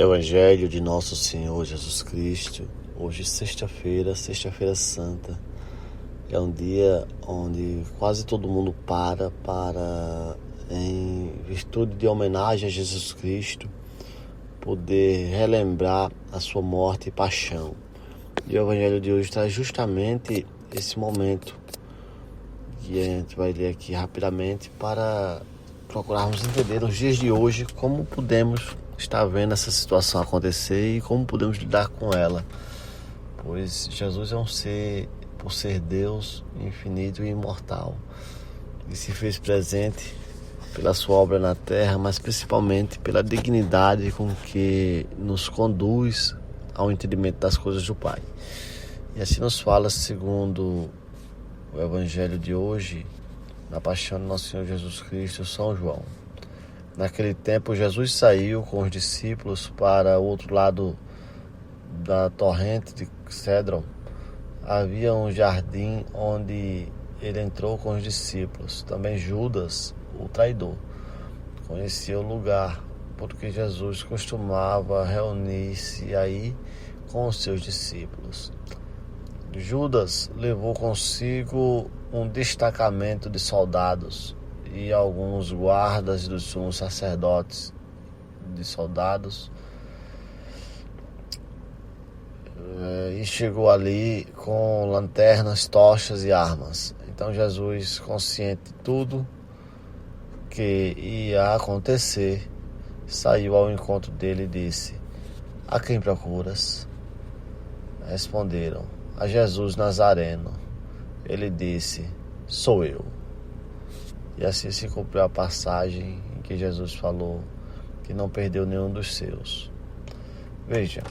Evangelho de Nosso Senhor Jesus Cristo. Hoje, sexta-feira santa. É um dia onde quase todo mundo para, em virtude de homenagem a Jesus Cristo, poder relembrar a sua morte e paixão. E o Evangelho de hoje traz justamente esse momento, que a gente vai ler aqui rapidamente, para procurarmos entender nos dias de hoje como podemos estar vendo essa situação acontecer e como podemos lidar com ela. Pois Jesus é um ser, por ser Deus, infinito e imortal, e se fez presente pela sua obra na terra, mas principalmente pela dignidade com que nos conduz ao entendimento das coisas do Pai. E assim nos fala, segundo o Evangelho de hoje, na paixão de Nosso Senhor Jesus Cristo, São João. Naquele tempo, Jesus saiu com os discípulos para o outro lado da torrente de Cédron. Havia um jardim onde ele entrou com os discípulos. Também Judas, o traidor, conhecia o lugar, porque Jesus costumava reunir-se aí com os seus discípulos. Judas levou consigo um destacamento de soldados e alguns guardas dos sumos sacerdotes de soldados, e chegou ali com lanternas, tochas e armas. Então Jesus, consciente de tudo que ia acontecer, saiu ao encontro dele e disse: "A quem procuras?" Responderam: "A Jesus Nazareno." Ele disse: "Sou eu." E assim se cumpriu a passagem em que Jesus falou que não perdeu nenhum dos seus. Veja,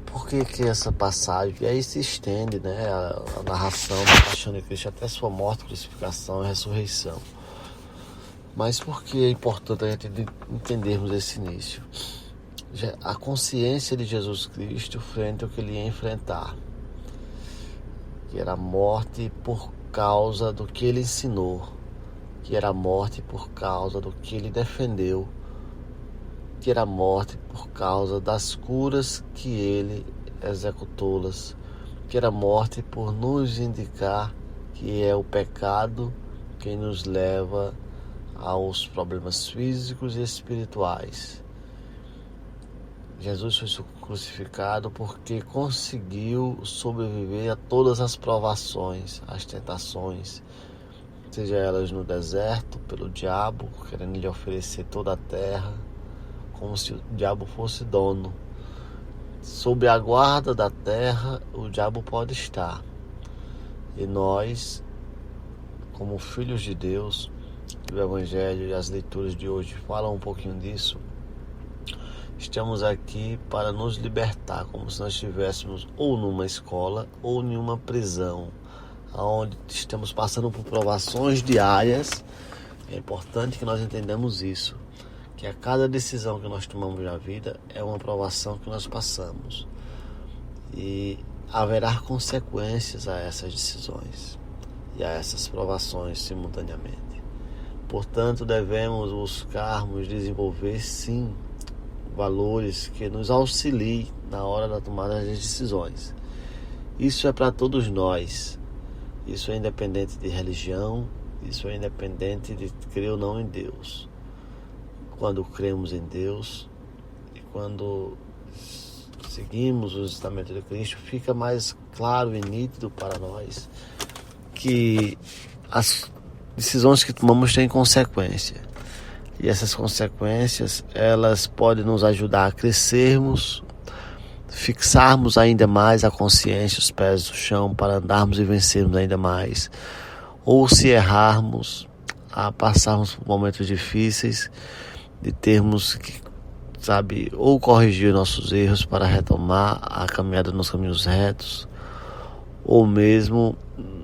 por que essa passagem, e aí se estende, a narração da paixão de Cristo até sua morte, crucificação e ressurreição. Mas por que é importante a gente entendermos esse início? A consciência de Jesus Cristo frente ao que ele ia enfrentar, que era a morte por causa do que ele ensinou, que era a morte por causa do que ele defendeu, que era a morte por causa das curas que ele executou-las, que era a morte por nos indicar que é o pecado quem nos leva aos problemas físicos e espirituais. Jesus foi crucificado porque conseguiu sobreviver a todas as provações, as tentações, seja elas no deserto, pelo diabo, querendo lhe oferecer toda a terra, como se o diabo fosse dono. Sob a guarda da terra, o diabo pode estar. E nós, como filhos de Deus, o Evangelho e as leituras de hoje falam um pouquinho disso, estamos aqui para nos libertar, como se nós estivéssemos ou numa escola ou em uma prisão, onde estamos passando por provações diárias. É importante que nós entendamos isso, que a cada decisão que nós tomamos na vida é uma provação que nós passamos, e haverá consequências a essas decisões e a essas provações simultaneamente. Portanto, devemos buscarmos desenvolver, sim, valores que nos auxiliem na hora da tomada das decisões. Isso é para todos nós. Isso é independente de religião, isso é independente de crer ou não em Deus. Quando cremos em Deus e quando seguimos os ensinamentos de Cristo, fica mais claro e nítido para nós que as decisões que tomamos têm consequência. E essas consequências, elas podem nos ajudar a crescermos, fixarmos ainda mais a consciência, os pés no chão, para andarmos e vencermos ainda mais. Ou se errarmos, a passarmos por momentos difíceis, de termos que, ou corrigir nossos erros para retomar a caminhada nos caminhos retos, ou mesmo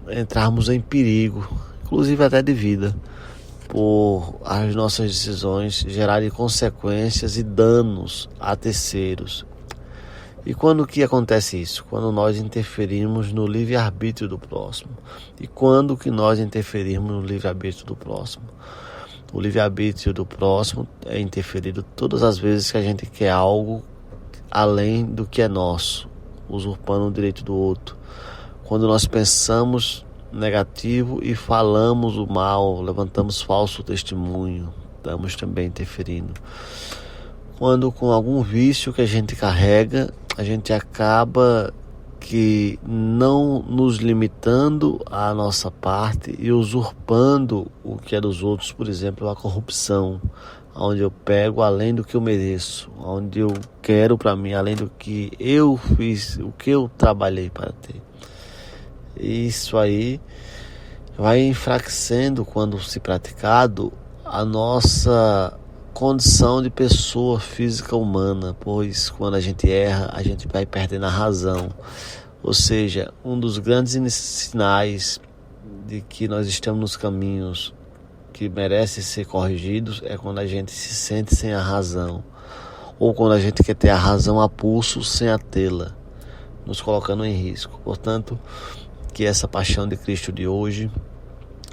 entrarmos em perigo, inclusive até de vida, por as nossas decisões gerarem consequências e danos a terceiros. E quando que acontece isso? Quando nós interferimos no livre-arbítrio do próximo. E quando que nós interferimos no livre-arbítrio do próximo? O livre-arbítrio do próximo é interferido todas as vezes que a gente quer algo além do que é nosso, usurpando o direito do outro. Quando nós pensamos negativo e falamos o mal, levantamos falso testemunho, estamos também interferindo. Quando com algum vício que a gente carrega, a gente acaba que não nos limitando à nossa parte e usurpando o que é dos outros, por exemplo, a corrupção, onde eu pego além do que eu mereço, onde eu quero para mim, além do que eu fiz, o que eu trabalhei para ter. Isso aí vai enfraquecendo, quando se praticado, a nossa condição de pessoa física humana, pois quando a gente erra, a gente vai perdendo a razão. Ou seja, um dos grandes sinais de que nós estamos nos caminhos que merecem ser corrigidos é quando a gente se sente sem a razão, ou quando a gente quer ter a razão a pulso sem a tê-la, nos colocando em risco. Portanto, que essa paixão de Cristo de hoje,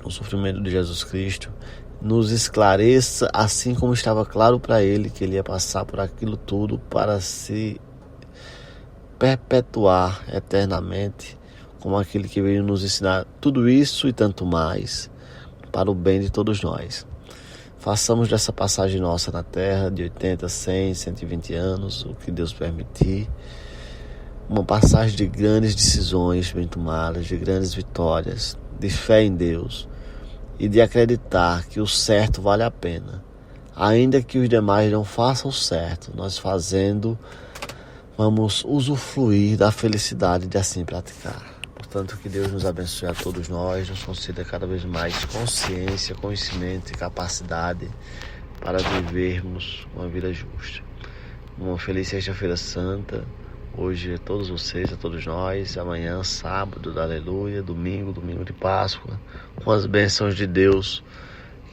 o sofrimento de Jesus Cristo, nos esclareça, assim como estava claro para ele que ele ia passar por aquilo tudo para se perpetuar eternamente como aquele que veio nos ensinar tudo isso e tanto mais para o bem de todos nós. Façamos dessa passagem nossa na Terra de 80, 100, 120 anos, o que Deus permitir, uma passagem de grandes decisões bem tomadas, de grandes vitórias, de fé em Deus e de acreditar que o certo vale a pena. Ainda que os demais não façam o certo, nós fazendo, vamos usufruir da felicidade de assim praticar. Portanto, que Deus nos abençoe a todos nós, nos conceda cada vez mais consciência, conhecimento e capacidade para vivermos uma vida justa. Uma feliz Sexta-feira Santa, hoje a todos vocês, a todos nós, amanhã, sábado, aleluia, domingo de Páscoa, com as bênçãos de Deus,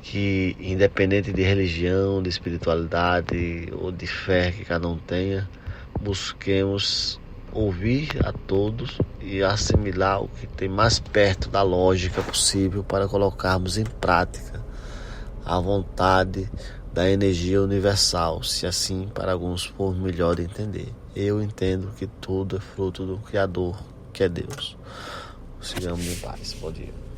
que independente de religião, de espiritualidade ou de fé que cada um tenha, busquemos ouvir a todos e assimilar o que tem mais perto da lógica possível para colocarmos em prática a vontade da energia universal, se assim para alguns for melhor de entender. Eu entendo que tudo é fruto do Criador, que é Deus. Sigamos em paz. Bom dia.